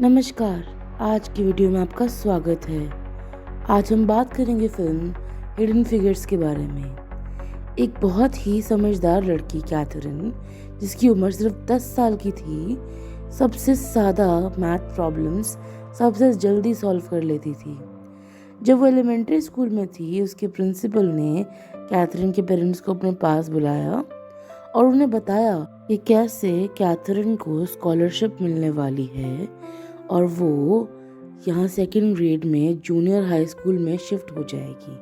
नमस्कार। आज की वीडियो में आपका स्वागत है। आज हम बात करेंगे फिल्म हिडन फिगर्स के बारे में। एक बहुत ही समझदार लड़की कैथरीन, जिसकी उम्र सिर्फ 10 साल की थी, सबसे ज़्यादा मैथ प्रॉब्लम्स सबसे जल्दी सॉल्व कर लेती थी। जब वो एलिमेंट्री स्कूल में थी, उसके प्रिंसिपल ने कैथरीन के पेरेंट्स को अपने पास बुलाया और उन्हें बताया कि कैसे कैथरीन को स्कॉलरशिप मिलने वाली है और वो यहाँ सेकेंड ग्रेड में जूनियर हाई स्कूल में शिफ्ट हो जाएगी।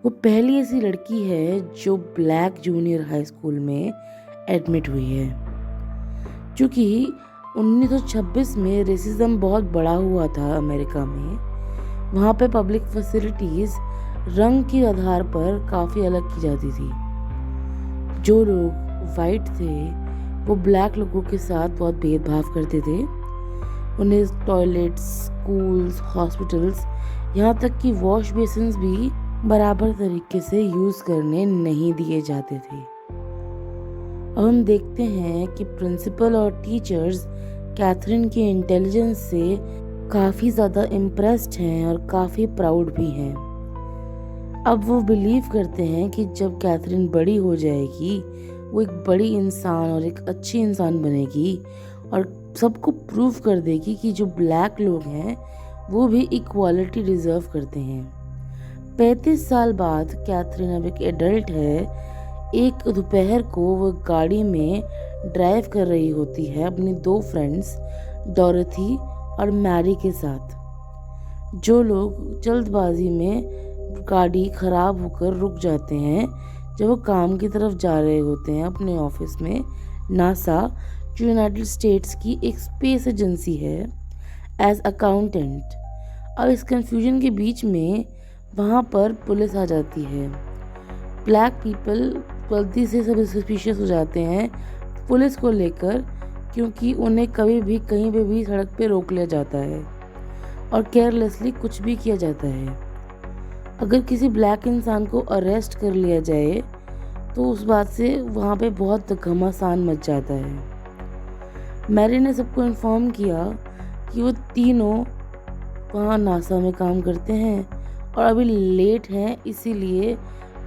वो पहली ऐसी लड़की है जो ब्लैक जूनियर हाई स्कूल में एडमिट हुई है। क्योंकि 1926 में रेसिज्म बहुत बड़ा हुआ था अमेरिका में, वहाँ पे पब्लिक फैसिलिटीज़ रंग के आधार पर काफ़ी अलग की जाती थी। जो लोग वाइट थे वो ब्लैक लोगों के साथ बहुत भेदभाव करते थे। उन्हें टॉयलेट्स, स्कूल्स, हॉस्पिटल्स, यहाँ तक कि वॉश बेसिन्स भी बराबर तरीके से यूज़ करने नहीं दिए जाते थे। अब हम देखते हैं कि प्रिंसिपल और टीचर्स कैथरीन के इंटेलिजेंस से काफ़ी ज़्यादा इम्प्रेस्ड हैं और काफ़ी प्राउड भी हैं। अब वो बिलीव करते हैं कि जब कैथरीन बड़ी हो जाएगी, वो एक बड़ी इंसान और एक अच्छी इंसान बनेगी और सबको प्रूव कर देगी कि जो ब्लैक लोग हैं वो भी इक्वालिटी डिज़र्व करते हैं। 35 साल बाद कैथरीन अब एक एडल्ट है। एक दोपहर को वो गाड़ी में ड्राइव कर रही होती है अपनी 2 फ्रेंड्स डोरथी और मैरी के साथ। जो लोग जल्दबाजी में गाड़ी ख़राब होकर रुक जाते हैं जब वो काम की तरफ जा रहे होते हैं अपने ऑफिस में। नासा, जो यूनाइटेड स्टेट्स की एक स्पेस एजेंसी है, एज अकाउंटेंट। अब इस कंफ्यूजन के बीच में वहाँ पर पुलिस आ जाती है। ब्लैक पीपल गलती से सब सस्पिशियस हो जाते हैं पुलिस को लेकर, क्योंकि उन्हें कभी भी कहीं पे भी सड़क पे रोक लिया जाता है और केयरलेसली कुछ भी किया जाता है। अगर किसी ब्लैक इंसान को अरेस्ट कर लिया जाए तो उस बात से वहाँ पे बहुत घमासान मच जाता है। मैरी ने सबको इन्फॉर्म किया कि वो तीनों वहाँ नासा में काम करते हैं और अभी लेट हैं, इसीलिए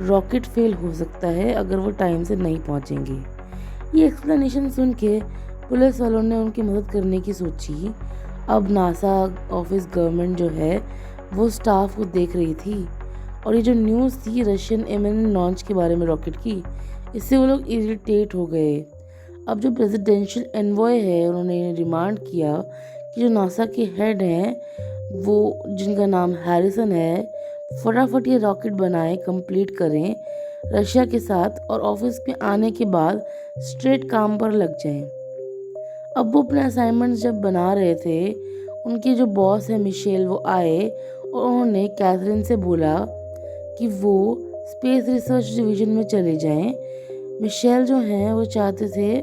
रॉकेट फेल हो सकता है अगर वो टाइम से नहीं पहुँचेंगे। ये एक्सप्लेनेशन सुन के पुलिस वालों ने उनकी मदद करने की सोची। अब नासा ऑफिस गवर्नमेंट जो है वो स्टाफ को देख रही थी और ये जो न्यूज़ थी रशियन इमिनेंट लॉन्च के बारे में रॉकेट की, इससे वो लोग इरिटेट हो गए। अब जो प्रेसिडेंशियल एनवॉय है उन्होंने डिमांड किया कि जो नासा के हेड हैं वो, जिनका नाम हैरिसन है, फटाफट ये रॉकेट बनाएं, कंप्लीट करें रशिया के साथ और ऑफिस में आने के बाद स्ट्रेट काम पर लग जाएं। अब वो अपने असाइनमेंट्स जब बना रहे थे, उनके जो बॉस है मिशेल, वो आए और उन्होंने कैथरीन से बोला कि वो स्पेस रिसर्च डिवीज़न में चले जाएं। मिशेल जो हैं वो चाहते थे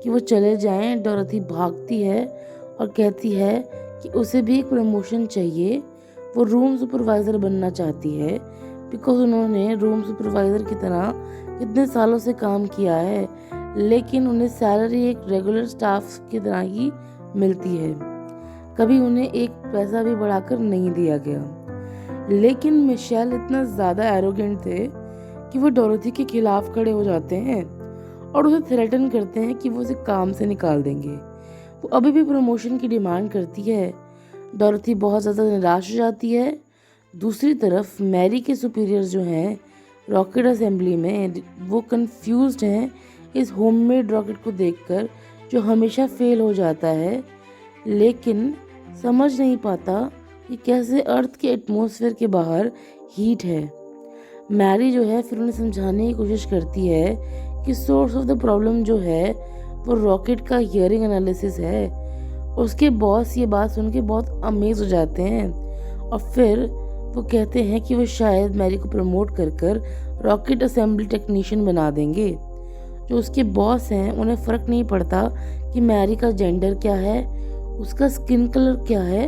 कि वो चले जाएं। डोरथी भागती है और कहती है कि उसे भी एक प्रमोशन चाहिए। वो रूम सुपरवाइज़र बनना चाहती है, बिकॉज उन्होंने रूम सुपरवाइज़र की तरह कितने सालों से काम किया है, लेकिन उन्हें सैलरी एक रेगुलर स्टाफ की तरह ही मिलती है। कभी उन्हें एक पैसा भी बढ़ाकर नहीं दिया गया। लेकिन मिशेल इतना ज़्यादा एरोगेंट थे कि वो डोरथी के खिलाफ खड़े हो जाते हैं और उसे थ्रेटन करते हैं कि वो उसे काम से निकाल देंगे। वो अभी भी प्रमोशन की डिमांड करती है। डोरथी बहुत ज़्यादा निराश हो जाती है। दूसरी तरफ मैरी के सुपीरियर्स जो हैं रॉकेट असेंबली में, वो कंफ्यूज्ड हैं इस होममेड रॉकेट को देखकर जो हमेशा फेल हो जाता है, लेकिन समझ नहीं पाता कि कैसे अर्थ के एटमॉस्फेयर के बाहर हीट है। मैरी जो है फिर उन्हें समझाने की कोशिश करती है कि सोर्स ऑफ द प्रॉब्लम जो है वो रॉकेट का हियरिंग एनालिसिस है। उसके बॉस ये बात सुन के बहुत अमेज हो जाते हैं और फिर वो कहते हैं कि वो शायद मैरी को प्रमोट कर रॉकेट असेंबली टेक्नीशियन बना देंगे। जो उसके बॉस हैं उन्हें फ़र्क नहीं पड़ता कि मैरी का जेंडर क्या है, उसका स्किन कलर क्या है।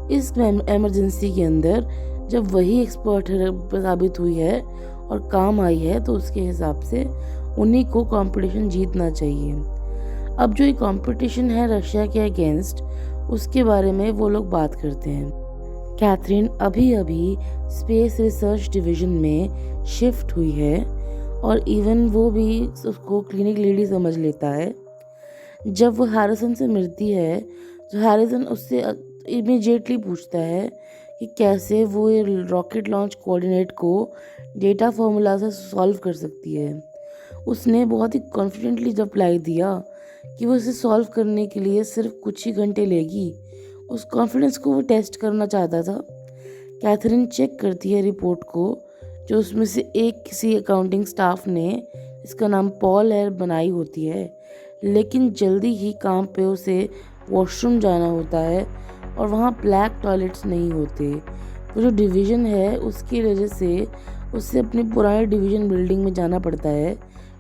इस एमरजेंसी के अंदर जब वही एक्सपर्ट साबित हुई है और काम आई है, तो उसके हिसाब से उन्हीं को कंपटीशन जीतना चाहिए। अब जो ये कंपटीशन है रशिया के अगेंस्ट, उसके बारे में वो लोग बात करते हैं। कैथरीन अभी अभी स्पेस रिसर्च डिवीज़न में शिफ्ट हुई है और इवन वो भी उसको क्लिनिक लेडी समझ लेता है। जब वो हैरिसन से मिलती है तो हैरिसन उससे इमीडिएटली पूछता है कि कैसे वो ये रॉकेट लॉन्च कोऑर्डिनेट को डेटा फार्मूला से सॉल्व कर सकती है। उसने बहुत ही कॉन्फिडेंटली रिप्लाई दिया कि वो इसे सॉल्व करने के लिए सिर्फ कुछ ही घंटे लेगी। उस कॉन्फिडेंस को वो टेस्ट करना चाहता था। कैथरीन चेक करती है रिपोर्ट को, जो उसमें से एक किसी अकाउंटिंग स्टाफ ने, इसका नाम पॉल है, बनाई होती है। लेकिन जल्दी ही काम पे उसे वॉशरूम जाना होता है और वहाँ ब्लैक टॉयलेट्स नहीं होते। वो जो डिवीज़न है उसकी वजह से उसे अपनी पुरानी डिवीज़न बिल्डिंग में जाना पड़ता है,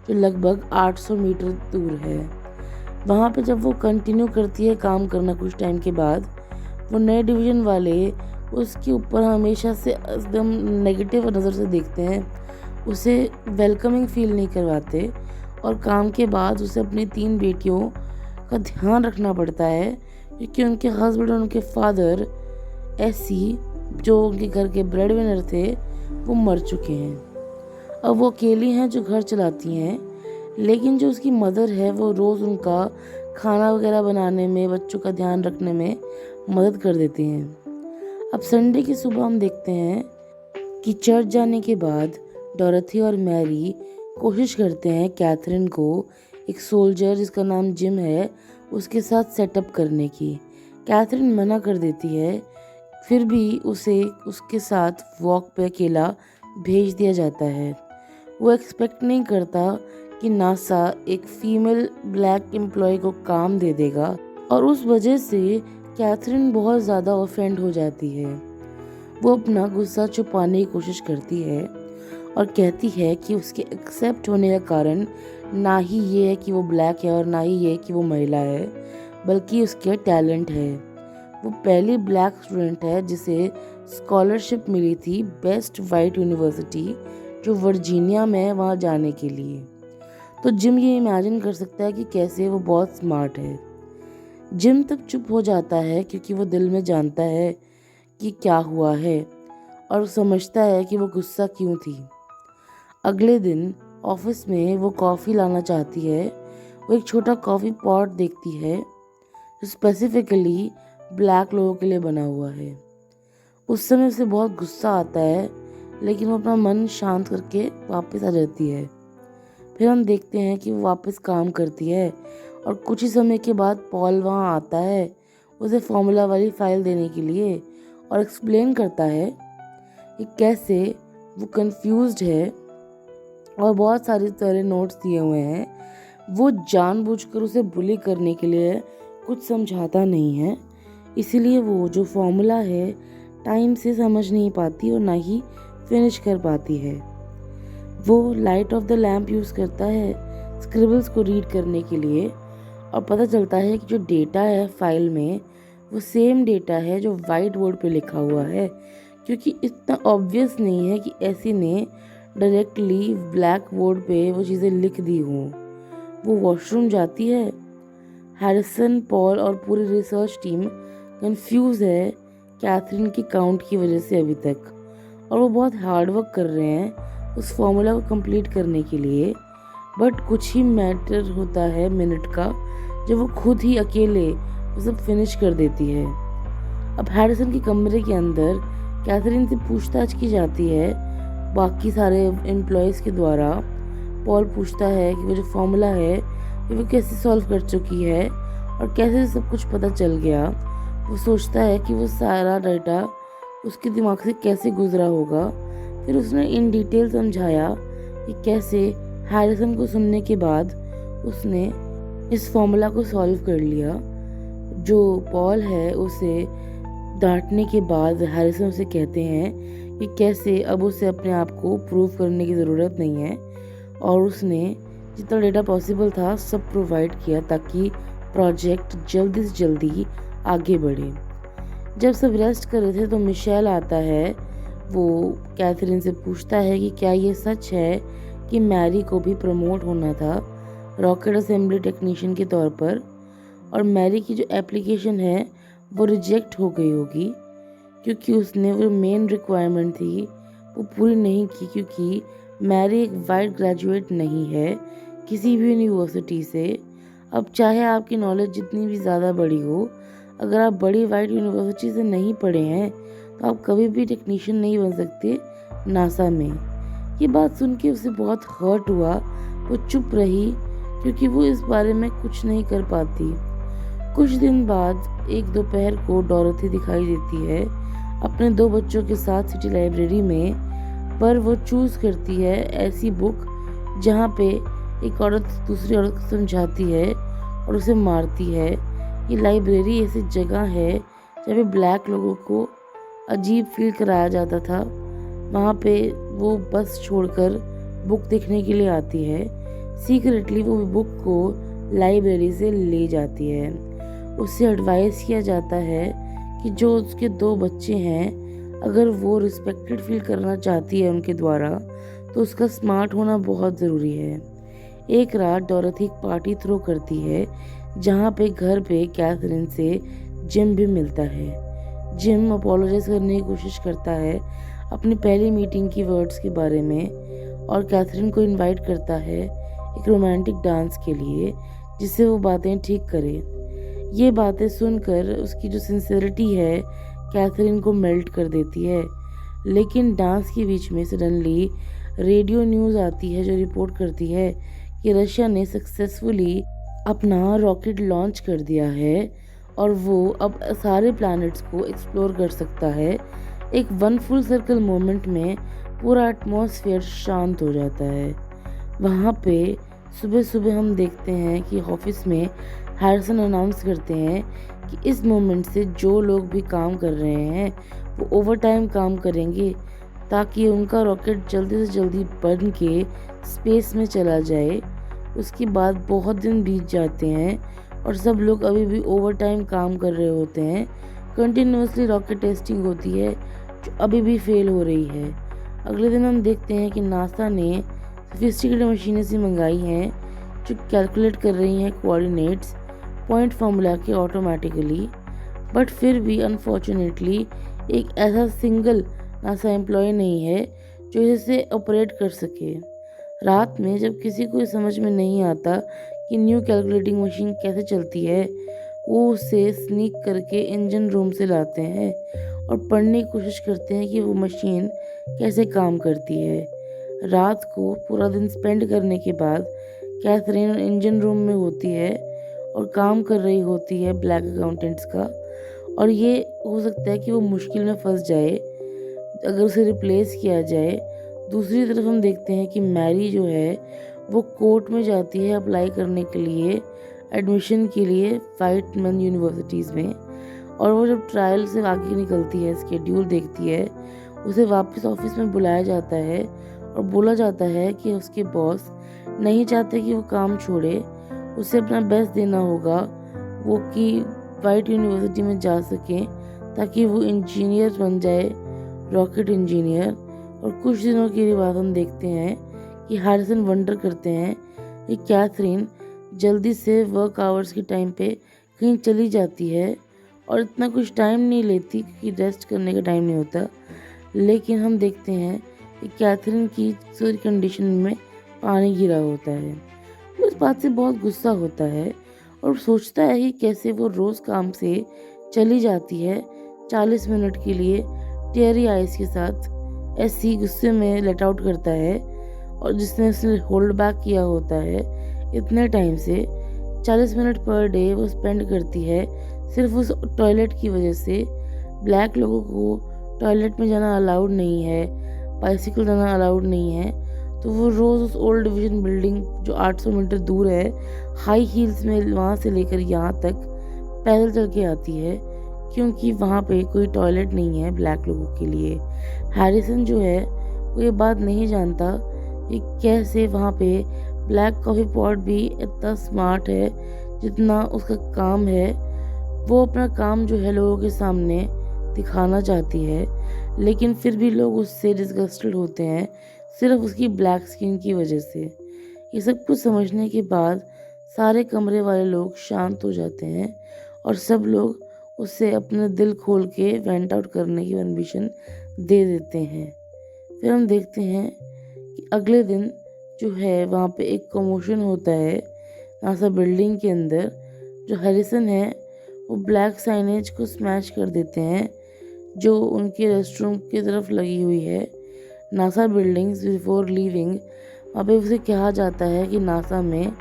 जो लगभग 800 मीटर दूर है। वहाँ पे जब वो कंटिन्यू करती है काम करना, कुछ टाइम के बाद वो नए डिवीज़न वाले उसके ऊपर हमेशा से एकदम नेगेटिव नज़र से देखते हैं, उसे वेलकमिंग फील नहीं करवाते और काम के बाद उसे अपनी 3 बेटियों का ध्यान रखना पड़ता है, क्योंकि उनके हस्बैंड और उनके फादर ऐसी, जो उनके घर के ब्रेड विनर थे, वो मर चुके हैं। अब वो अकेली हैं जो घर चलाती हैं, लेकिन जो उसकी मदर है वो रोज़ उनका खाना वगैरह बनाने में, बच्चों का ध्यान रखने में मदद कर देती हैं। अब संडे की सुबह हम देखते हैं कि चर्च जाने के बाद डोरथी और मैरी कोशिश करते हैं कैथरीन को एक सोल्जर जिसका नाम जिम है उसके साथ सेटअप करने की। कैथरीन मना कर देती है, फिर भी उसे उसके साथ वॉक पे अकेला भेज दिया जाता है। वो एक्सपेक्ट नहीं करता कि नासा एक फीमेल ब्लैक एम्प्लॉय को काम दे देगा और उस वजह से कैथरीन बहुत ज़्यादा ऑफेंड हो जाती है। वो अपना गुस्सा छुपाने की कोशिश करती है और कहती है कि उसके एक्सेप्ट होने का कारण ना ही ये है कि वो ब्लैक है और ना ही ये कि वो महिला है, बल्कि उसके टैलेंट है। वो पहली ब्लैक स्टूडेंट है जिसे स्कॉलरशिप मिली थी बेस्ट वाइट यूनिवर्सिटी, जो वर्जीनिया में है, वहाँ जाने के लिए। तो जिम ये इमेजिन कर सकता है कि कैसे वो बहुत स्मार्ट है। जिम तब चुप हो जाता है क्योंकि वो दिल में जानता है कि क्या हुआ है और समझता है कि वो गुस्सा क्यों थी। अगले दिन ऑफिस में वो कॉफ़ी लाना चाहती है। वो एक छोटा कॉफ़ी पॉट देखती है जो स्पेसिफिकली ब्लैक लोगों के लिए बना हुआ है। उस समय उसे बहुत गुस्सा आता है, लेकिन वो अपना मन शांत करके वापस आ जाती है। फिर हम देखते हैं कि वो वापस काम करती है और कुछ ही समय के बाद पॉल वहाँ आता है उसे फॉर्मूला वाली फाइल देने के लिए और एक्सप्लेन करता है कि कैसे वो कंफ्यूज्ड है और बहुत सारे तरह नोट्स दिए हुए हैं। वो जानबूझकर उसे बुली करने के लिए कुछ समझाता नहीं है, इसीलिए वो जो फॉर्मूला है टाइम से समझ नहीं पाती और ना ही फिनिश कर पाती है। वो light of the lamp use करता है स्क्रिबल्स को रीड करने के लिए और पता चलता है कि जो डेटा है फाइल में वो सेम डेटा है जो वाइट बोर्ड पे लिखा हुआ है, क्योंकि इतना ऑब्वियस नहीं है कि ऐसी ने डायरेक्टली ब्लैक बोर्ड पे वो चीज़ें लिख दी हों। वो वॉशरूम जाती है। हैरिसन, पॉल और पूरी रिसर्च टीम कंफ्यूज है कैथरीन की काउंट की वजह से अभी तक, और वो बहुत हार्ड वर्क कर रहे हैं उस फॉर्मूला को कंप्लीट करने के लिए। बट कुछ ही मैटर होता है मिनट का जब वो खुद ही अकेले वो सब फिनिश कर देती है। अब हैरिसन के कमरे के अंदर कैथरीन से पूछताछ की जाती है बाकी सारे एम्प्लॉयज़ के द्वारा। पॉल पूछता है कि वो जो फॉर्मूला है वो कैसे सॉल्व कर चुकी है और कैसे सब कुछ पता चल गया। वो सोचता है कि वो सारा डाटा उसके दिमाग से कैसे गुजरा होगा। फिर उसने इन डिटेल समझाया कि कैसे हैरिसन को सुनने के बाद उसने इस फॉर्मूला को सॉल्व कर लिया। जो पॉल है उसे डांटने के बाद हैरिसन उसे कहते हैं कि कैसे अब उसे अपने आप को प्रूव करने की ज़रूरत नहीं है, और उसने जितना डेटा पॉसिबल था सब प्रोवाइड किया ताकि प्रोजेक्ट जल्दी से जल्दी आगे बढ़े। जब सब रेस्ट कर रहे थे तो मिशेल आता है। वो कैथरीन से पूछता है कि क्या ये सच है कि मैरी को भी प्रमोट होना था रॉकेट असेंबली टेक्नीशियन के तौर पर, और मैरी की जो एप्लीकेशन है वो रिजेक्ट हो गई होगी क्योंकि उसने वो मेन रिक्वायरमेंट थी वो पूरी नहीं की, क्योंकि मैरी एक वाइट ग्रेजुएट नहीं है किसी भी यूनिवर्सिटी से। अब चाहे आपकी नॉलेज जितनी भी ज़्यादा बड़ी हो, अगर आप बड़ी वाइट यूनिवर्सिटी से नहीं पढ़े हैं तो आप कभी भी टेक्नीशियन नहीं बन सकते नासा में। ये बात सुन के उसे बहुत हर्ट हुआ। वो चुप रही क्योंकि वो इस बारे में कुछ नहीं कर पाती। कुछ दिन बाद एक दोपहर को डोरथी दिखाई देती है अपने 2 बच्चों के साथ सिटी लाइब्रेरी में, पर वो चूज़ करती है ऐसी बुक जहाँ पे एक औरत दूसरी औरत को समझाती है और उसे मारती है। ये लाइब्रेरी ऐसी जगह है जहाँ पे ब्लैक लोगों को अजीब फील कराया जाता था। वहाँ पे वो बस छोड़कर बुक देखने के लिए आती है। सीक्रेटली वो बुक को लाइब्रेरी से ले जाती है। उससे एडवाइस किया जाता है कि जो उसके 2 बच्चे हैं, अगर वो रिस्पेक्टेड फील करना चाहती है उनके द्वारा, तो उसका स्मार्ट होना बहुत ज़रूरी है। एक रात डोरथी एक पार्टी थ्रो करती है जहाँ पे घर पे कैथरीन से जिम भी मिलता है। जिम अपोलोजाइज करने की कोशिश करता है अपनी पहली मीटिंग की वर्ड्स के बारे में और कैथरीन को इनवाइट करता है एक रोमांटिक डांस के लिए जिससे वो बातें ठीक करे। ये बातें सुनकर उसकी जो सिंसियरिटी है कैथरीन को मेल्ट कर देती है। लेकिन डांस के बीच में सडनली रेडियो न्यूज़ आती है जो रिपोर्ट करती है कि रशिया ने सक्सेसफुली अपना रॉकेट लॉन्च कर दिया है और वो अब सारे प्लैनेट्स को एक्सप्लोर कर सकता है। एक वन फुल सर्कल मोमेंट में पूरा एटमॉस्फेयर शांत हो जाता है। वहाँ पे सुबह सुबह हम देखते हैं कि ऑफिस में हैरिसन अनाउंस करते हैं कि इस मोमेंट से जो लोग भी काम कर रहे हैं वो ओवर टाइम काम करेंगे ताकि उनका रॉकेट जल्दी से जल्दी बन के स्पेस में चला जाए। उसके बाद बहुत दिन बीत जाते हैं और सब लोग अभी भी ओवर टाइम काम कर रहे होते हैं। कंटिन्यूसली रॉकेट टेस्टिंग होती है जो अभी भी फेल हो रही है। अगले दिन हम देखते हैं कि नासा ने सोफिस्टिकेटेड मशीनें से मंगाई हैं जो कैलकुलेट कर रही हैं कोऑर्डिनेट्स पॉइंट फार्मूला के ऑटोमेटिकली, बट फिर भी अनफॉर्चुनेटली एक ऐसा सिंगल नासा एम्प्लॉय नहीं है जो इसे ऑपरेट कर सके। रात में जब किसी को समझ में नहीं आता कि न्यू कैलकुलेटिंग मशीन कैसे चलती है, वो उसे स्नीक करके इंजन रूम से लाते हैं और पढ़ने की कोशिश करते हैं कि वो मशीन कैसे काम करती है। रात को पूरा दिन स्पेंड करने के बाद कैथरीन इंजन रूम में होती है और काम कर रही होती है ब्लैक अकाउंटेंट्स का, और ये हो सकता है कि वो मुश्किल में फंस जाए अगर उसे रिप्लेस किया जाए। दूसरी तरफ हम देखते हैं कि मैरी जो है वो कोर्ट में जाती है अप्लाई करने के लिए एडमिशन के लिए वाइट मैन यूनिवर्सिटीज़ में, और वो जब ट्रायल से आगे निकलती है, स्केड्यूल देखती है, उसे वापस ऑफिस में बुलाया जाता है और बोला जाता है कि उसके बॉस नहीं चाहते कि वो काम छोड़े, उसे अपना बेस्ट देना होगा वो कि वाइट यूनिवर्सिटी में जा सके ताकि वो इंजीनियर बन जाए, रॉकेट इंजीनियर। और कुछ दिनों के बाद हम देखते हैं कि हैरिसन वंडर करते हैं कि कैथरीन जल्दी से वर्क आवर्स के टाइम पे कहीं चली जाती है और इतना कुछ टाइम नहीं लेती क्योंकि रेस्ट करने का टाइम नहीं होता। लेकिन हम देखते हैं कि कैथरीन की सारी कंडीशन में पानी गिरा होता है। वो इस बात से बहुत गुस्सा होता है और सोचता है कि कैसे वो रोज़ काम से चली जाती है 40 मिनट के लिए टेरी आइस के साथ, ऐसी गुस्से में लेट आउट करता है, और जिसने उसने होल्ड बैक किया होता है इतने टाइम से 40 मिनट पर डे वो स्पेंड करती है सिर्फ उस टॉयलेट की वजह से। ब्लैक लोगों को टॉयलेट में जाना अलाउड नहीं है, बाइसिकल जाना अलाउड नहीं है, तो वो रोज़ उस ओल्ड डिवीज़न बिल्डिंग जो 800 मीटर दूर है हाई हील्स में वहाँ से लेकर यहाँ तक पैदल चल के आती है क्योंकि वहाँ पे कोई टॉयलेट नहीं है ब्लैक लोगों के लिए। हैरिसन जो है वो ये बात नहीं जानता कि कैसे वहाँ पे ब्लैक कॉफ़ी पॉट भी इतना स्मार्ट है जितना उसका काम है। वो अपना काम जो है लोगों के सामने दिखाना चाहती है, लेकिन फिर भी लोग उससे डिस्गस्टेड होते हैं सिर्फ उसकी ब्लैक स्किन की वजह से। ये सब कुछ समझने के बाद सारे कमरे वाले लोग शांत हो जाते हैं और सब लोग उसे अपना दिल खोल के वेंट आउट करने की परमिशन दे देते हैं। फिर हम देखते हैं कि अगले दिन जो है वहाँ पे एक कमोशन होता है नासा बिल्डिंग के अंदर। जो हैरिसन है वो ब्लैक साइनेज को स्मैश कर देते हैं जो उनके रेस्टरूम की तरफ लगी हुई है। नासा बिल्डिंग्स बिफोर लीविंग, वहाँ पे उसे कहा जाता है कि नासा में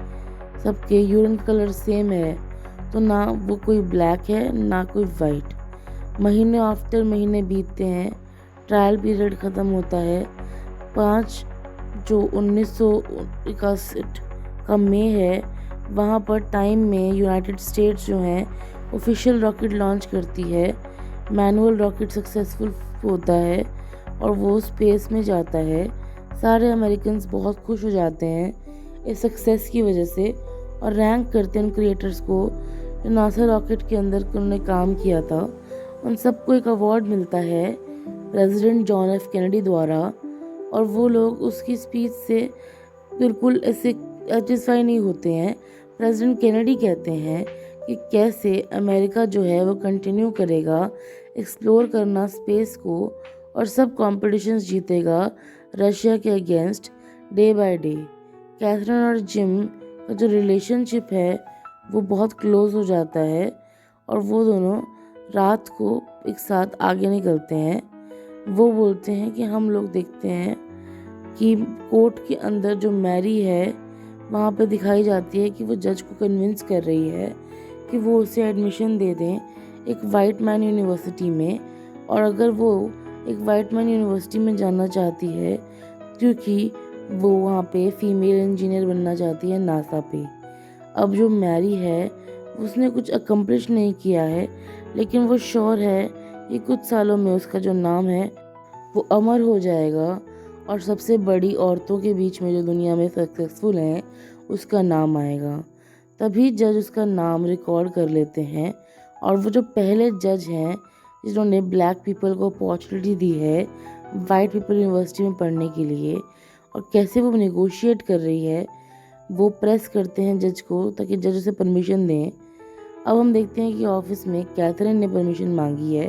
सबके यूरिन कलर सेम है, तो ना वो कोई ब्लैक है ना कोई वाइट। महीने आफ्टर महीने बीतते हैं, ट्रायल पीरियड ख़त्म होता है। 5 जो 1961 का मई है, वहाँ पर टाइम में यूनाइटेड स्टेट्स जो हैं ऑफिशियल रॉकेट लॉन्च करती है। मैनुअल रॉकेट सक्सेसफुल होता है और वो स्पेस में जाता है। सारे अमेरिकन्स बहुत खुश हो जाते हैं इस सक्सेस की वजह से और रैंक करते हैं उन क्रिएटर्स को जो नासा रॉकेट के अंदर उन्होंने काम किया था। उन सबको एक अवार्ड मिलता है प्रेसिडेंट जॉन एफ कैनेडी द्वारा, और वो लोग उसकी स्पीच से बिल्कुल ऐसे सेटिस्फाई नहीं होते हैं। प्रेसिडेंट कैनेडी कहते हैं कि कैसे अमेरिका जो है वो कंटिन्यू करेगा एक्सप्लोर करना स्पेस को और सब कॉम्पिटिशन्स जीतेगा रशिया के against day by day. Catherine और जिम का जो रिलेशनशिप है वो बहुत क्लोज हो जाता है और वो दोनों रात को एक साथ आगे निकलते हैं। वो बोलते हैं कि हम लोग देखते हैं कि कोर्ट के अंदर जो मैरी है वहाँ पे दिखाई जाती है कि वो जज को कन्विंस कर रही है कि वो उसे एडमिशन दे दें एक वाइट मैन यूनिवर्सिटी में, और अगर वो एक वाइट मैन यूनिवर्सिटी में जाना चाहती है क्योंकि वो वहाँ पे फीमेल इंजीनियर बनना चाहती है नासा पे। अब जो मैरी है उसने कुछ अकम्प्लिश नहीं किया है, लेकिन वो श्योर है कि कुछ सालों में उसका जो नाम है वो अमर हो जाएगा और सबसे बड़ी औरतों के बीच में जो दुनिया में सक्सेसफुल हैं उसका नाम आएगा। तभी जज उसका नाम रिकॉर्ड कर लेते हैं, और वो जो पहले जज हैं जिन्होंने ब्लैक पीपल को अपॉर्चुनिटी दी है वाइट पीपल यूनिवर्सिटी में पढ़ने के लिए, और कैसे वो नेगोशिएट कर रही है, वो प्रेस करते हैं जज को ताकि जज उसे परमिशन दें। अब हम देखते हैं कि ऑफिस में कैथरीन ने परमिशन मांगी है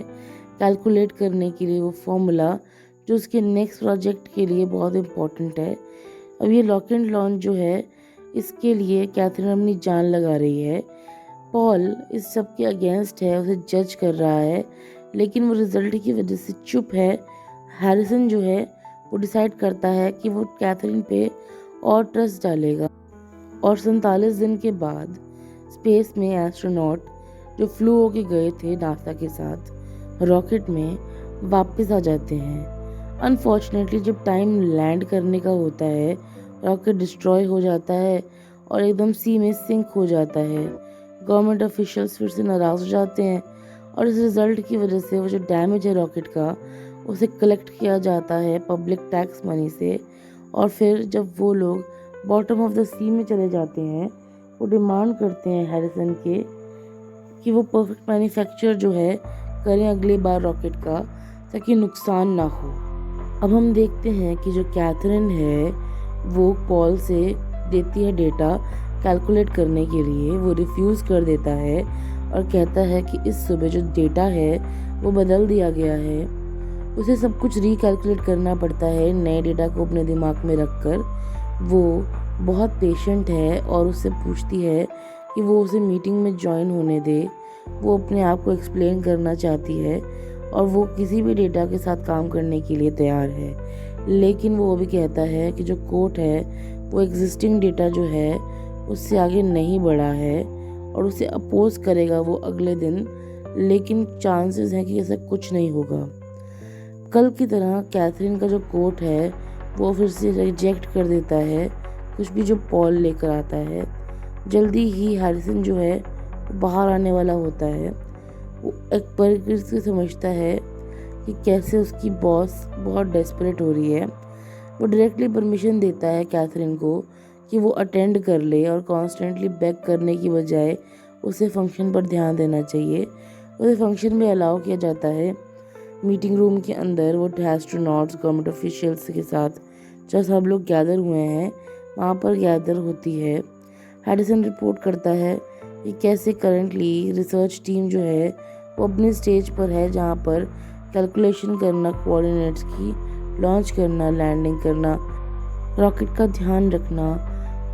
कैलकुलेट करने के लिए वो फॉर्मूला जो उसके नेक्स्ट प्रोजेक्ट के लिए बहुत इम्पोर्टेंट है। अब ये लॉक एंड लॉन्च जो है इसके लिए कैथरीन अपनी जान लगा रही है। पॉल इस सब के अगेंस्ट है, उसे जज कर रहा है, लेकिन वो रिजल्ट की वजह से चुप है। हैरिसन जो है वो डिसाइड करता है कि वो कैथरीन पे और ट्रस्ट डालेगा, और 47 दिन के बाद स्पेस में एस्ट्रोनॉट जो फ्लू होके गए थे नासा के साथ रॉकेट में वापस आ जाते हैं। अनफॉर्चुनेटली जब टाइम लैंड करने का होता है रॉकेट डिस्ट्रॉय हो जाता है और एकदम सी में सिंक हो जाता है। गवर्नमेंट ऑफिशियल्स फिर से नाराज़ हो जाते हैं और इस रिज़ल्ट की वजह से वो जो डैमेज है रॉकेट का उसे कलेक्ट किया जाता है पब्लिक टैक्स मनी से, और फिर जब वो लोग बॉटम ऑफ द सी में चले जाते हैं वो डिमांड करते हैं हैरिसन के कि वो परफेक्ट मैन्युफैक्चर जो है करें अगली बार रॉकेट का ताकि नुकसान ना हो। अब हम देखते हैं कि जो कैथरीन है वो पॉल से देती है डेटा कैलकुलेट करने के लिए, वो रिफ्यूज़ कर देता है और कहता है कि इस सुबह जो डेटा है वो बदल दिया गया है। उसे सब कुछ रिकैलकुलेट करना पड़ता है नए डेटा को अपने दिमाग में रखकर। वो बहुत पेशेंट है और उससे पूछती है कि वो उसे मीटिंग में ज्वाइन होने दे। वो अपने आप को एक्सप्लेन करना चाहती है और वो किसी भी डेटा के साथ काम करने के लिए तैयार है, लेकिन वो भी कहता है कि जो कोर्ट है वो एग्जिस्टिंग डेटा जो है उससे आगे नहीं बढ़ा है और उसे अपोज करेगा वो अगले दिन, लेकिन चांसेस हैं कि ऐसा कुछ नहीं होगा। कल की तरह कैथरीन का जो कोर्ट है वो फिर से रिजेक्ट कर देता है कुछ भी जो पॉल लेकर आता है। जल्दी ही हैरिसन जो है बाहर आने वाला होता है। वो एक बार से समझता है कि कैसे उसकी बॉस बहुत डेस्परेट हो रही है। वो डायरेक्टली परमिशन देता है कैथरीन को कि वो अटेंड कर ले और कॉन्स्टेंटली बैक करने की बजाय उसे फंक्शन पर ध्यान देना चाहिए। उसे फंक्शन में अलाउ किया जाता है। मीटिंग रूम के अंदर वो एस्ट्रोनॉट्स गवर्नमेंट ऑफिशियल्स के साथ जो सब लोग गैदर हुए हैं वहाँ पर गैदर होती है। हैरिसन रिपोर्ट करता है कि कैसे करंटली रिसर्च टीम जो है वो अपनी स्टेज पर है जहाँ पर कैलकुलेशन करना, कोऑर्डिनेट्स की, लॉन्च करना, लैंडिंग करना, रॉकेट का ध्यान रखना,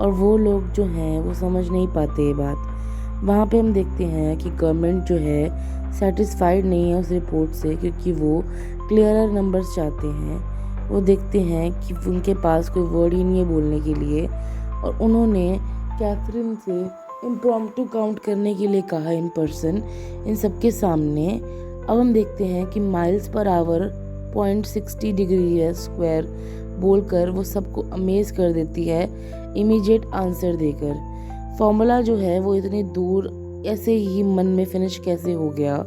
और वो लोग जो हैं वो समझ नहीं पाते ये बात। वहाँ पे हम देखते हैं कि गवर्नमेंट जो है सेटिस्फाइड नहीं है उस रिपोर्ट से, क्योंकि वो क्लियरर नंबर्स चाहते हैं। वो देखते हैं कि उनके पास कोई वर्ड ही नहीं है बोलने के लिए, और उन्होंने कैथरीन से इम्प्रॉम्प्टू काउंट करने के लिए कहा इन पर्सन, इन सबके सामने। अब हम देखते हैं कि माइल्स पर आवर 0.60 डिग्री है स्क्वायर बोलकर वो सबको अमेज कर देती है इमीडिएट आंसर देकर। फॉर्मूला जो है वो इतनी दूर ऐसे ही मन में फिनिश कैसे हो गया,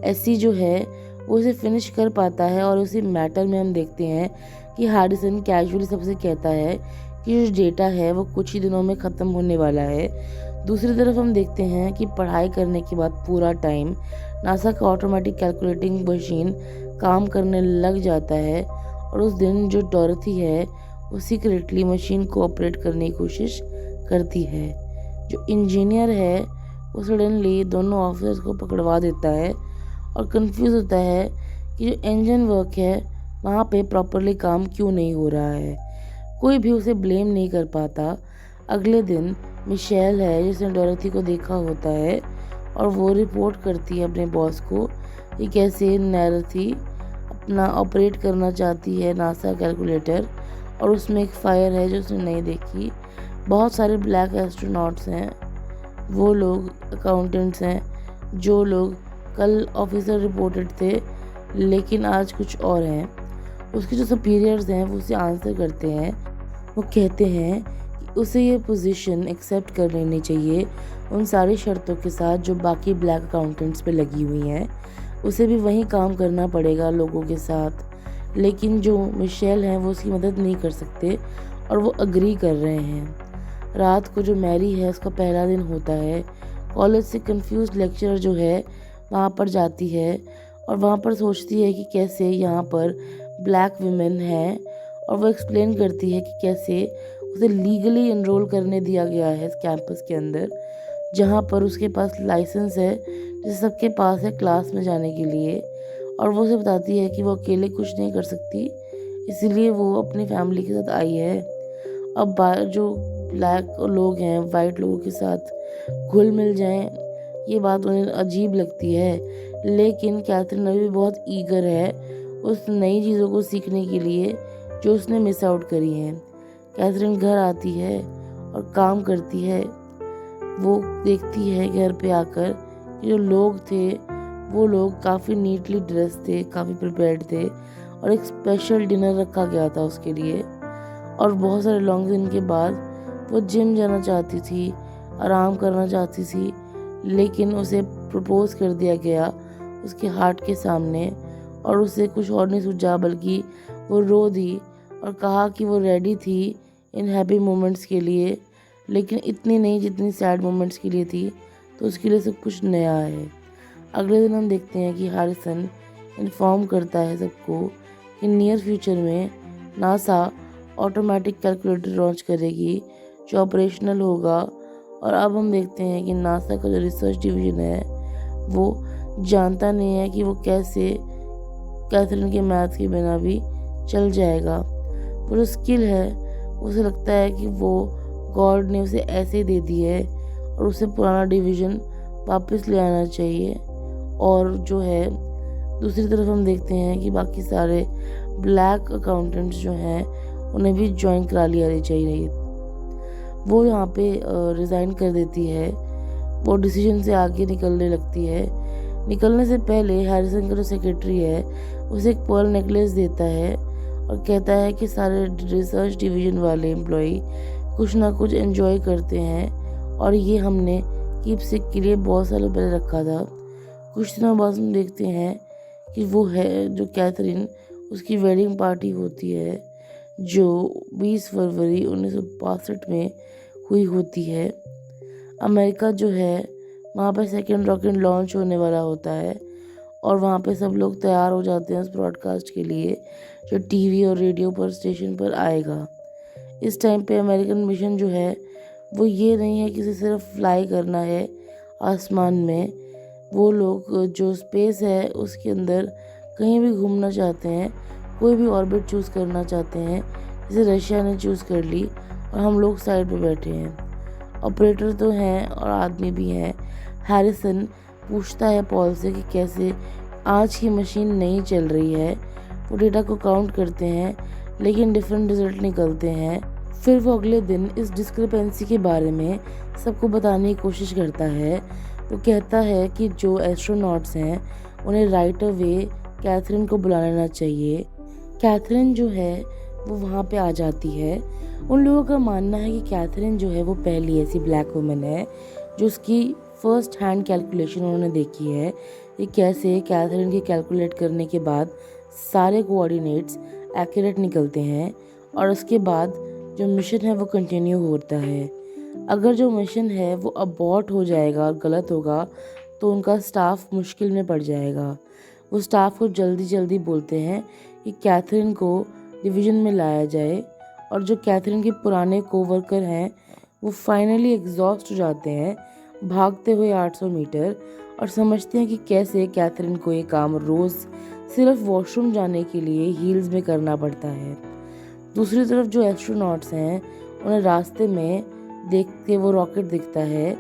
ऐसी जो है वो इसे फिनिश कर पाता है। और उसी मैटर में हम देखते हैं कि हारिसन कैजुअली सबसे कहता है कि जो डेटा है वो कुछ ही दिनों में ख़त्म होने वाला है। दूसरी तरफ हम देखते हैं कि पढ़ाई करने के बाद पूरा टाइम नासा का ऑटोमेटिक कैलकुलेटिंग मशीन काम करने लग जाता है, और उस दिन जो डॉरथी है वो सीक्रेटली मशीन को ऑपरेट करने की कोशिश करती है। जो इंजीनियर है वो सडनली दोनों ऑफिसर्स को पकड़वा देता है और कंफ्यूज होता है कि जो इंजन वर्क है वहाँ पे प्रॉपरली काम क्यों नहीं हो रहा है। कोई भी उसे ब्लेम नहीं कर पाता। अगले दिन मिशेल है जिसने डॉरथी को देखा होता है, और वो रिपोर्ट करती है अपने बॉस को कि कैसे डॉरथी अपना ऑपरेट करना चाहती है नासा कैलकुलेटर, और उसमें एक फायर है जो उसने नहीं देखी। बहुत सारे ब्लैक एस्ट्रोनॉट्स हैं, वो लोग अकाउंटेंट्स हैं जो लोग कल ऑफिसर रिपोर्टेड थे लेकिन आज कुछ और हैं। उसके जो सुपीरियर्स हैं वो उसे आंसर करते हैं। वो कहते हैं कि उसे ये पोजीशन एक्सेप्ट कर लेनी चाहिए उन सारी शर्तों के साथ जो बाकी ब्लैक अकाउंटेंट्स पे लगी हुई हैं। उसे भी वही काम करना पड़ेगा लोगों के साथ, लेकिन जो मिशेल हैं वो उसकी मदद नहीं कर सकते और वो अग्री कर रहे हैं। रात को जो मैरी है उसका पहला दिन होता है। कॉलेज से कंफ्यूज लेक्चरर जो है वहाँ पर जाती है और वहाँ पर सोचती है कि कैसे यहाँ पर ब्लैक विमेन है, और वो एक्सप्लेन करती है कि कैसे उसे लीगली इनरोल करने दिया गया है इस कैंपस के अंदर, जहाँ पर उसके पास लाइसेंस है जैसे सबके पास है क्लास में जाने के लिए। और वो उसे बताती है कि वो अकेले कुछ नहीं कर सकती, इसीलिए वो अपनी फैमिली के साथ आई है। अब जो ब्लैक लोग हैं वाइट लोगों के साथ घुल मिल जाएं, ये बात उन्हें अजीब लगती है, लेकिन कैथरीन अभी भी बहुत ईगर है उस नई चीज़ों को सीखने के लिए जो उसने मिस आउट करी हैं। कैथरीन घर आती है और काम करती है। वो देखती है घर पे आकर कि जो लोग थे वो लोग काफ़ी नीटली ड्रेस थे, काफ़ी प्रिपेयर्ड थे, और एक स्पेशल डिनर रखा गया था उसके लिए। और बहुत सारे लॉन्ग दिन के बाद वो जिम जाना चाहती थी, आराम करना चाहती थी, लेकिन उसे प्रपोज कर दिया गया उसके हार्ट के सामने, और उसे कुछ और नहीं सूझा बल्कि वो रो दी और कहा कि वो रेडी थी इन हैप्पी मोमेंट्स के लिए, लेकिन इतनी नहीं जितनी सैड मोमेंट्स के लिए थी, तो उसके लिए सब कुछ नया है। अगले दिन हम देखते हैं कि हारिसन इन्फॉर्म करता है सबको कि नियर फ्यूचर में नासा ऑटोमेटिक कैलकुलेटर लॉन्च करेगी जो ऑपरेशनल होगा। और अब हम देखते हैं कि नासा का जो रिसर्च डिवीज़न है वो जानता नहीं है कि वो कैसे कैथरीन के मैथ के बिना भी चल जाएगा। वो जो स्किल है उसे लगता है कि वो गॉड ने उसे ऐसे ही दे दी है और उसे पुराना डिवीज़न वापस ले आना चाहिए। और जो है दूसरी तरफ हम देखते हैं कि बाकी सारे ब्लैक अकाउंटेंट्स जो हैं उन्हें भी ज्वाइन करा लिया चाहिए। वो यहाँ पे रिज़ाइन कर देती है। वो डिसीजन से आगे निकलने लगती है। निकलने से पहले हैरिसन का जो सेक्रेटरी है उसे एक पर्ल नेकलेस देता है और कहता है कि सारे रिसर्च डिवीज़न वाले एम्प्लॉई कुछ ना कुछ एंजॉय करते हैं, और ये हमने कीपसिक के लिए बहुत सालों पहले रखा था। कुछ दिनों बाद हम देखते हैं कि वो है जो कैथरीन, उसकी वेडिंग पार्टी होती है जो 20 फरवरी 1962 में हुई होती है। अमेरिका जो है वहाँ पर सेकंड रॉकेट लॉन्च होने वाला होता है, और वहाँ पे सब लोग तैयार हो जाते हैं उस ब्रॉडकास्ट के लिए जो टीवी और रेडियो पर स्टेशन पर आएगा। इस टाइम पे अमेरिकन मिशन जो है वो ये नहीं है कि उसे सिर्फ फ्लाई करना है आसमान में, वो लोग जो स्पेस है उसके अंदर कहीं भी घूमना चाहते हैं, कोई भी ऑर्बिट चूज़ करना चाहते हैं, जैसे रशिया ने चूज़ कर ली और हम लोग साइड पे बैठे हैं। ऑपरेटर तो हैं और आदमी भी हैं। हैरिसन पूछता है पॉल से कि कैसे आज की मशीन नहीं चल रही है। वो डेटा को काउंट करते हैं लेकिन डिफरेंट रिजल्ट निकलते हैं। फिर वो अगले दिन इस डिस्क्रिपेंसी के बारे में सबको बताने की कोशिश करता है। वो कहता है कि जो एस्ट्रोनॉट्स हैं उन्हें राइट अवे कैथरीन को बुला लेना चाहिए। कैथरीन जो है वो वहाँ पे आ जाती है। उन लोगों का मानना है कि कैथरीन जो है वो पहली ऐसी ब्लैक वुमन है जो उसकी फर्स्ट हैंड कैलकुलेशन उन्होंने देखी है कि कैसे कैथरीन के कैलकुलेट करने के बाद सारे कोऑर्डिनेट्स एक्यूरेट निकलते हैं और उसके बाद जो मिशन है वो कंटिन्यू होता है। अगर जो मिशन है वो अबॉर्ट हो जाएगा और गलत होगा तो उनका स्टाफ मुश्किल में पड़ जाएगा। वो स्टाफ को जल्दी जल्दी बोलते हैं कि कैथरीन को डिवीज़न में लाया जाए और जो कैथरीन के पुराने कोवर्कर हैं वो फाइनली एग्जॉस्ट हो जाते हैं भागते हुए 800 मीटर और समझते हैं कि कैसे कैथरीन को ये काम रोज़ सिर्फ वॉशरूम जाने के लिए हील्स में करना पड़ता है। दूसरी तरफ जो एस्ट्रोनॉट्स हैं उन्हें रास्ते में देख के वो रॉकेट दिखता है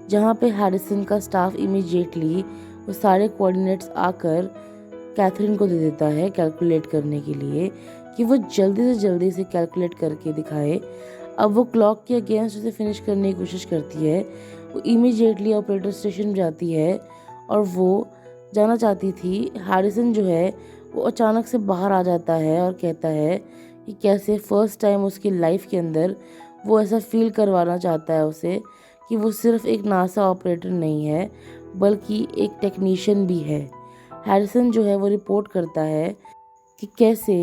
जहाँ पे हैरिसन का स्टाफ इमीडिएटली वो सारे कोऑर्डिनेट्स आकर कैथरीन को दे देता है कैलकुलेट करने के लिए कि वो जल्दी से जल्दी से कैलकुलेट करके दिखाए। अब वो क्लॉक के अगेंस्ट उसे फिनिश करने की कोशिश करती है। वो इमीडिएटली ऑपरेटर स्टेशन जाती है और वो जाना चाहती थी। हैरिसन जो है वो अचानक से बाहर आ जाता है और कहता है कि कैसे फर्स्ट टाइम उसकी लाइफ के अंदर वो ऐसा फील करवाना चाहता है उसे कि वो सिर्फ एक नासा ऑपरेटर नहीं है बल्कि एक टेक्नीशियन भी है। हैरिसन जो है वो रिपोर्ट करता है कि कैसे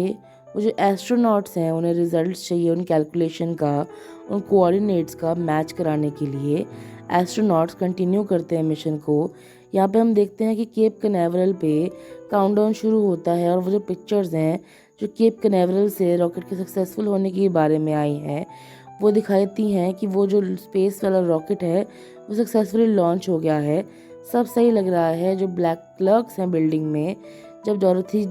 वो जो एस्ट्रोनॉट्स हैं उन्हें रिजल्ट्स चाहिए उन कैलकुलेशन का, उन कोऑर्डिनेट्स का मैच कराने के लिए। एस्ट्रोनॉट्स कंटिन्यू करते हैं मिशन को। यहाँ पे हम देखते हैं कि केप कनेवरल पे काउंटडाउन शुरू होता है और वो जो पिक्चर्स हैं जो केप कनेवरल से रॉकेट के सक्सेसफुल होने के बारे में आई हैं वो दिखाती हैं कि वो जो स्पेस वाला रॉकेट है वो सक्सेसफुली लॉन्च हो गया है। सब सही लग रहा है। जो ब्लैक क्लर्क्स हैं बिल्डिंग में, जब डॉरथी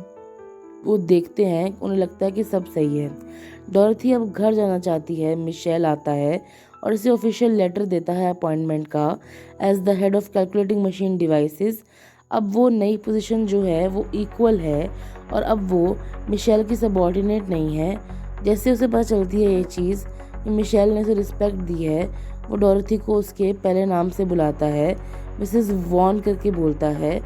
वो देखते हैं उन्हें लगता है कि सब सही है। डॉरथी अब घर जाना चाहती है। मिशेल आता है और इसे ऑफिशियल लेटर देता है अपॉइंटमेंट का as the head of calculating machine devices. अब वो नई पोजीशन जो है वो इक्वल है और अब वो मिशेल की सबऑर्डिनेट नहीं है। जैसे उसे पता चलती है ये चीज़ कि मिशेल ने उसे रिस्पेक्ट दी है, वो डॉरथी को उसके पहले नाम से बुलाता है, मिसेस वॉन करके बोलता है।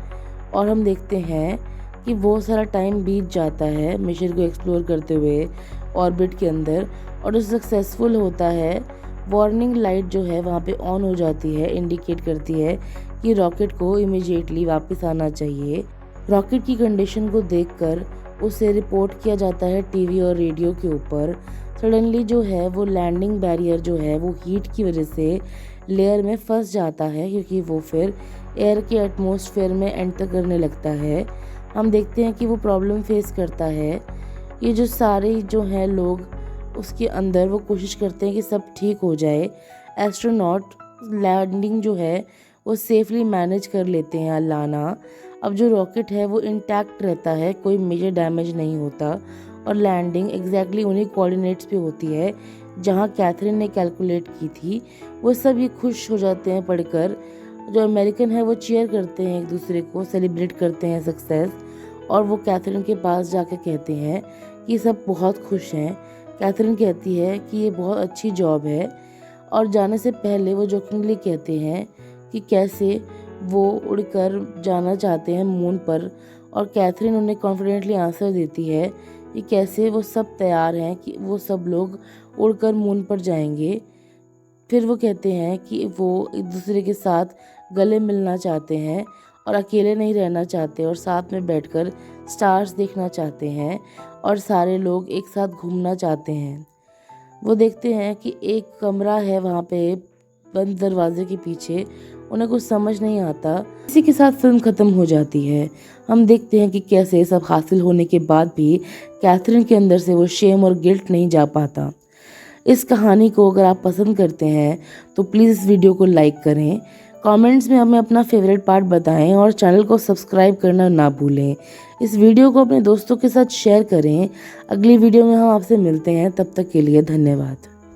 और हम देखते हैं कि वो सारा टाइम बीत जाता है मिशन को एक्सप्लोर करते हुए ऑर्बिट के अंदर और उसे सक्सेसफुल होता है। वार्निंग लाइट जो है वहाँ पे ऑन हो जाती है, इंडिकेट करती है कि रॉकेट को इमीडिएटली वापस आना चाहिए। रॉकेट की कंडीशन को देखकर उसे रिपोर्ट किया जाता है टीवी और रेडियो के ऊपर। सडनली जो है वो लैंडिंग बैरियर जो है वो हीट की वजह से लेयर में फंस जाता है क्योंकि वो फिर एयर के एटमॉस्फेयर में एंटर करने लगता है। हम देखते हैं कि वो प्रॉब्लम फेस करता है। ये जो सारे जो हैं लोग उसके अंदर वो कोशिश करते हैं कि सब ठीक हो जाए। एस्ट्रोनॉट लैंडिंग जो है वो सेफली मैनेज कर लेते हैं लाना। अब जो रॉकेट है वो इंटैक्ट रहता है, कोई मेजर डैमेज नहीं होता और लैंडिंग एग्जैक्टली उन्हीं कोऑर्डिनेट्स पे होती है जहाँ कैथरीन ने कैलकुलेट की थी। वो सब ये खुश हो जाते हैं पढ़कर। जो अमेरिकन है वो चीयर करते हैं, एक दूसरे को सेलिब्रेट करते हैं सक्सेस। और वो कैथरीन के पास जाके कहते हैं कि सब बहुत खुश हैं। कैथरीन कहती है कि ये बहुत अच्छी जॉब है और जाने से पहले वो जोकिंगली कहते हैं कि कैसे वो उड़कर जाना चाहते हैं मून पर। और कैथरीन उन्हें कॉन्फिडेंटली आंसर देती है कि कैसे वो सब तैयार हैं कि वो सब लोग उड़कर मून पर जाएंगे। फिर वो कहते हैं कि वो एक दूसरे के साथ गले मिलना चाहते हैं और अकेले नहीं रहना चाहते और साथ में बैठकर स्टार्स देखना चाहते हैं और सारे लोग एक साथ घूमना चाहते हैं। वो देखते हैं कि एक कमरा है वहाँ पे बंद दरवाजे के पीछे। उन्हें कुछ समझ नहीं आता। इसी के साथ फिल्म ख़त्म हो जाती है। हम देखते हैं कि कैसे सब हासिल होने के बाद भी कैथरीन के अंदर से वो शेम और गिल्ट नहीं जा पाता। इस कहानी को अगर आप पसंद करते हैं तो प्लीज़ इस वीडियो को लाइक करें, कमेंट्स में हमें अपना फेवरेट पार्ट बताएं और चैनल को सब्सक्राइब करना ना भूलें। इस वीडियो को अपने दोस्तों के साथ शेयर करें। अगली वीडियो में हम आपसे मिलते हैं, तब तक के लिए धन्यवाद।